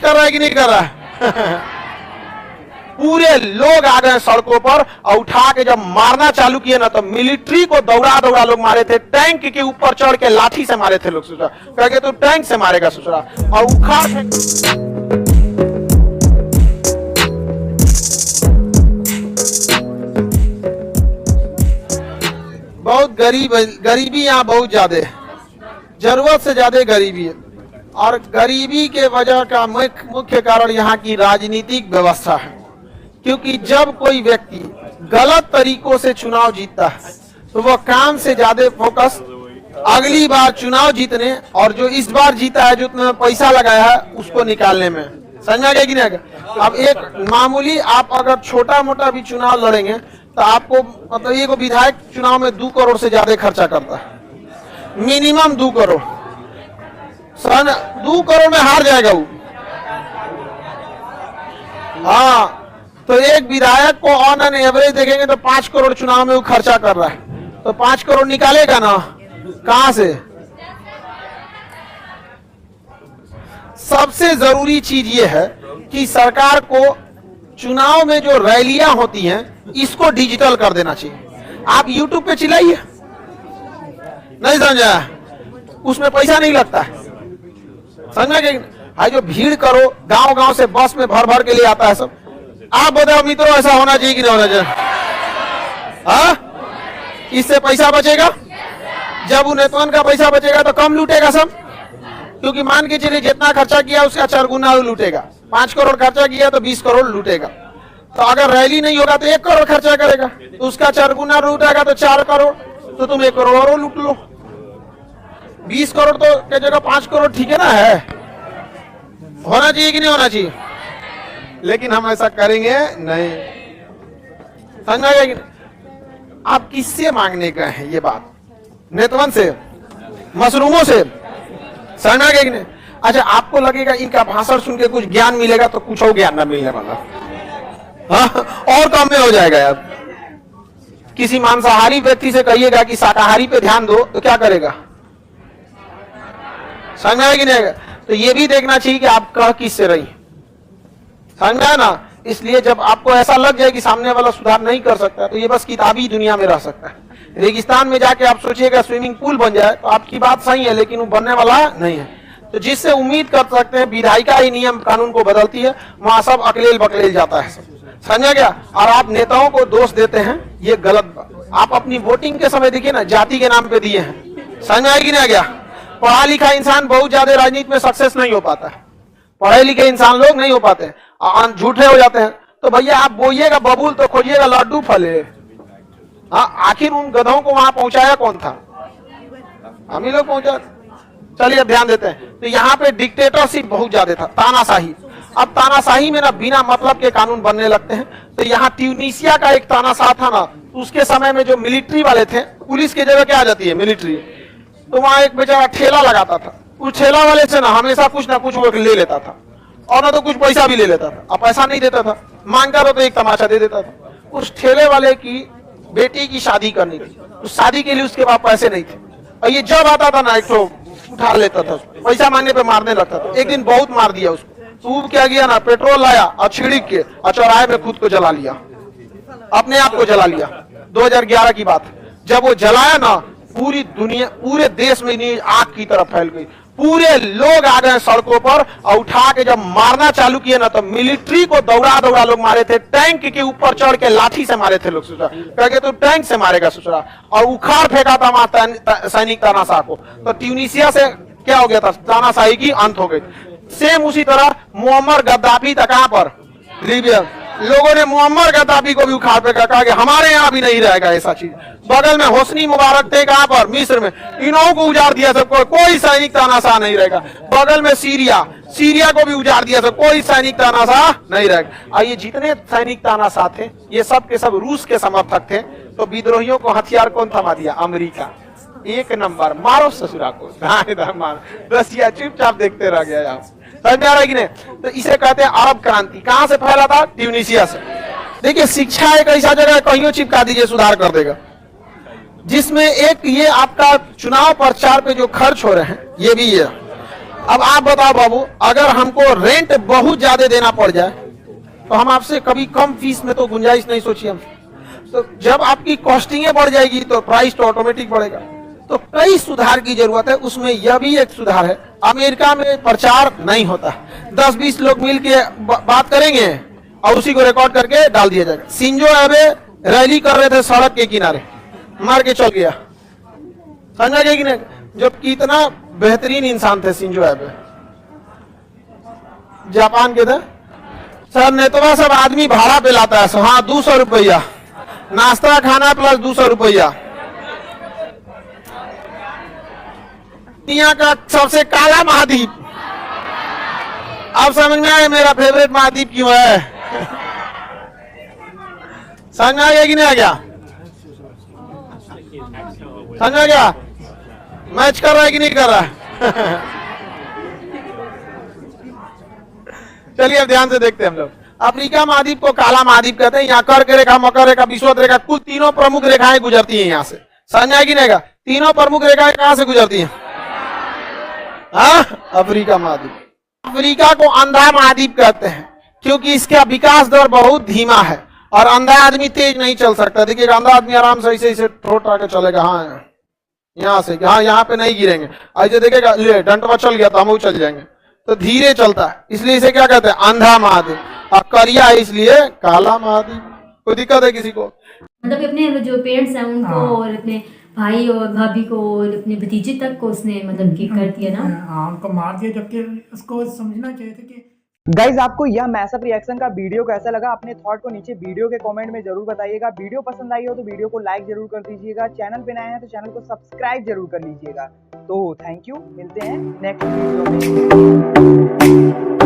कर रहा है कि नहीं कर रहा है? पूरे लोग आ गए सड़कों पर और उठा के जब मारना चालू किए ना तो मिलिट्री को दौड़ा दौड़ा लोग मारे थे, टैंक के ऊपर चढ़ के लाठी से मारे थे लोग। सोचा कह तू टैंक से मारेगा ससुरा, और उखाड़ बहुत गरीबी यहाँ बहुत ज्यादा है, जरूरत से ज्यादा गरीबी है। और गरीबी के वजह का मुख्य कारण यहाँ की राजनीतिक व्यवस्था है, क्योंकि जब कोई व्यक्ति गलत तरीकों से चुनाव जीतता है तो वह काम से ज्यादा फोकस अगली बार चुनाव जीतने और जो इस बार जीता है, जो उसने पैसा लगाया है उसको निकालने में। समझा गया कि नहीं? अब एक मामूली आप अगर छोटा मोटा भी चुनाव लड़ेंगे तो आपको मतलब एक विधायक चुनाव में 2 करोड़ से ज्यादा खर्चा करता है, मिनिमम 2 करोड़। 2 करोड़ में हार जाएगा वो। हाँ, तो एक विधायक को ऑन एन एवरेज देखेंगे तो 5 करोड़ चुनाव में वो खर्चा कर रहा है, तो 5 करोड़ निकालेगा ना कहां से? सबसे जरूरी चीज ये है कि सरकार को चुनाव में जो रैलियां होती हैं इसको डिजिटल कर देना चाहिए। आप YouTube पे चिल्लाइए, नहीं समझा? उसमें पैसा नहीं लगता है, समझा कि भाई? जो भीड़ करो, गांव गांव से बस में भर भर के लिए आता है सब। आप बताओ मित्रों, ऐसा होना चाहिए कि नहीं होना चाहिए? हाँ, इससे पैसा बचेगा। जब उन नेताओं का पैसा बचेगा तो कम लूटेगा सब, क्योंकि मान के चलिए जितना खर्चा किया उसका 4 गुना लूटेगा। 5 करोड़ खर्चा किया तो 20 करोड़ लूटेगा। तो अगर रैली नहीं होगा तो 1 करोड़ खर्चा करेगा, तो उसका 4 गुना लूटेगा तो 4 करोड़, तो तुम 1 करोड़ और लूट लो। 20 करोड़ तो क्या जगह 5 करोड़ ठीक है ना? है, होना चाहिए कि नहीं होना चाहिए? लेकिन हम ऐसा करेंगे नहीं। समझा गया कि आप किससे मांगने का है ये बात? नेतवन से, मशरूमों से? समझा गया कि नहीं? अच्छा, आपको लगेगा इनका भाषण सुन के कुछ ज्ञान मिलेगा, तो कुछ और ज्ञान ना मिलने वाला। हाँ, और कम में हो जाएगा यार। किसी मांसाहारी व्यक्ति से कहिएगा कि शाकाहारी पे ध्यान दो तो क्या करेगा? समझा कि नहीं? तो ये भी देखना चाहिए कि आप कह किससे रही, समझा ना? इसलिए जब आपको ऐसा लग जाए कि सामने वाला सुधार नहीं कर सकता, तो ये बस किताबी दुनिया में रह सकता है। रेगिस्तान में जाके आप सोचिएगा स्विमिंग पूल बन जाए तो आपकी बात सही है, लेकिन वो बनने वाला नहीं है। तो जिससे उम्मीद कर सकते हैं विधायिका ही नियम कानून को बदलती है, वहां सब अकलेल बकलेल जाता है। समझा गया? और आप नेताओं को दोष देते हैं, ये गलत। आप अपनी वोटिंग के समय देखिए ना, जाति के नाम पे दिए हैं। समझ में कि नहीं गया? पढ़ा लिखा इंसान बहुत ज्यादा राजनीति में सक्सेस नहीं हो पाता है। पढ़े लिखे इंसान लोग नहीं हो पाते हैं, झूठे हो जाते हैं। तो भैया आप बोइएगा बबूल तो खोजिएगा लड्डू फले। हाँ, आखिर उन गधों को वहां पहुंचाया कौन था? हम ही लोग पहुंचा। चलिए अब ध्यान देते हैं। तो यहाँ पे डिक्टेटरशिप बहुत ज्यादा था, तानाशाही। अब तानाशाही में ना बिना मतलब के कानून बनने लगते हैं। तो यहाँ ट्यूनीशिया का एक तानाशाह था ना, उसके समय में जो मिलिट्री वाले थे, पुलिस की जगह क्या आ जाती है? मिलिट्री। तो वहां एक बेचारा ठेला लगाता था, उस ठेला वाले से ना हमेशा कुछ ना कुछ वो ले लेता था, और ना तो कुछ पैसा भी ले लेता था। अब पैसा नहीं देता था, मांगता था तो एक तमाचा दे देता था। उस ठेले वाले की बेटी की शादी करनी थी, उस शादी के लिए उसके पास पैसे नहीं थे, और ये जब आता था ना एक तो उठा लेता था, पैसा मांगने पे मारने लगता था। एक दिन बहुत मार दिया उसको। तो क्या किया ना, पेट्रोल लाया और छिड़क के और चौराहे में खुद को जला लिया, अपने आप को जला लिया। 2011 की बात। जब वो जलाया ना, पूरी दुनिया, पूरे देश में आग की तरफ फैल गई। पूरे लोग आ गए सड़कों पर और उठा के जब मारना चालू किए ना, तो मिलिट्री को दौड़ा दौड़ा लोग मारे थे, टैंक के ऊपर चढ़ के लाठी से मारे थे लोग। सोचा कह तू टैंक से मारेगा ससुरा, और उखाड़ फेंका था वहां सैनिक तानाशाह को। तो ट्यूनीशिया से क्या हो गया था? तानाशाही की अंत हो गई। सेम उसी तरह मुअम्मर गद्दाफी था, कहां पर? लीबिया। लोगों ने मुअम्मर गद्दाफी को भी उखाड़ फेंका, कहा कि हमारे यहाँ भी नहीं रहेगा ऐसा चीज। बगल में होस्नी मुबारक थे, कहां पर? मिस्र में। इन्हों को उजाड़ दिया सबको, कोई सैनिक तानाशाह नहीं रहेगा। बगल में सीरिया, सीरिया को भी उजाड़ दिया सब, कोई सैनिक तानाशाह नहीं रहेगा। और ये जितने सैनिक तानाशाह थे, ये सब के सब रूस के समर्थक थे। तो विद्रोहियों को हथियार कौन थमा दिया? अमेरिका। एक नंबर, मारो ससुरा को, मारो। रसिया चुपचाप देखते रह गया यहाँ। समझ में आ रहा है कि नहीं? तो इसे कहते हैं अरब क्रांति। कहां से फैला था? ट्यूनीशिया से। देखिए, शिक्षा एक ऐसा जगह है, कहीं चिपका दीजिए सुधार कर देगा। जिसमें एक ये आपका चुनाव प्रचार पे जो खर्च हो रहे हैं, ये भी है। अब आप बताओ बाबू, अगर हमको रेंट बहुत ज्यादा देना पड़ जाए तो हम आपसे कभी कम फीस में तो गुंजाइश नहीं सोचिए हम। तो जब आपकी कॉस्टिंगें बढ़ जाएगी तो प्राइस तो ऑटोमेटिक बढ़ेगा। तो कई सुधार की जरूरत है, उसमें यह भी एक सुधार है। अमेरिका में प्रचार नहीं होता, 10-20 लोग मिलके बात करेंगे और उसी को रिकॉर्ड करके डाल दिया जाएगा। शिंजो एबे रैली कर रहे थे सड़क के किनारे, मार के चल गया, समझा गया कि नहीं? जब कितना बेहतरीन इंसान थे शिंजो एबे, जापान के थे सर। नेतवा सब आदमी भाड़ा पे लाता है, हाँ 200 रुपया नाश्ता खाना प्लस 200 रुपया। यहाँ का सबसे काला महाद्वीप, अब समझ में आया मेरा फेवरेट महाद्वीप क्यों है? समझ में आ गया कि नहीं आ गया? समझ में आ गया? मैच कर रहा है कि नहीं कर रहा है? चलिए अब ध्यान से देखते हैं हम लोग। अफ्रीका महाद्वीप को काला महाद्वीप कहते हैं। यहाँ कर्क रेखा, मकर रेखा, विषुवत रेखा, कुल तीनों प्रमुख रेखाएं गुजरती हैं यहाँ से। समझ आएगी नहीं? तीनों प्रमुख रेखाएं कहां से गुजरती हैं? अफ्रीका महाद्वीप। अफ्रीका को अंधा महाद्वीप कहते हैं क्योंकि इसका विकास दर बहुत धीमा है और अंधा आदमी तेज नहीं चल सकता। देखिए अंधा आदमी आराम से ऐसे ठोट आके चलेगा, हाँ यहाँ से, हाँ यहाँ पे नहीं गिरेंगे। ऐसे देखेगा ले डंडवा चल गया तो हम चल जाएंगे, तो धीरे चलता है, इसलिए इसे क्या कहते हैं? अंधा महाद्वीप। और करिया है इसलिए काला महाद्वीप। कोई दिक्कत है किसी को? मतलब अपने जो पेरेंट्स हैं उनको और अपने भाई और भाभी को और अपने भतीजे तक को उसने मतलब कि कर दिया ना। हाँ उनको मार दिया, जबकि उसको समझना चाहिए था कि गाइज आपको यह मैसअप रिएक्शन का वीडियो कैसा लगा? अपने थॉट को नीचे वीडियो के कमेंट में जरूर बताइएगा। वीडियो पसंद आई हो तो वीडियो को लाइक जरूर कर दीजिएगा। चैनल पे नए हैं तो चैनल को सब्सक्राइब जरूर कर लीजिएगा। तो थैंक यू, मिलते हैं नेक्स्ट वीडियो में।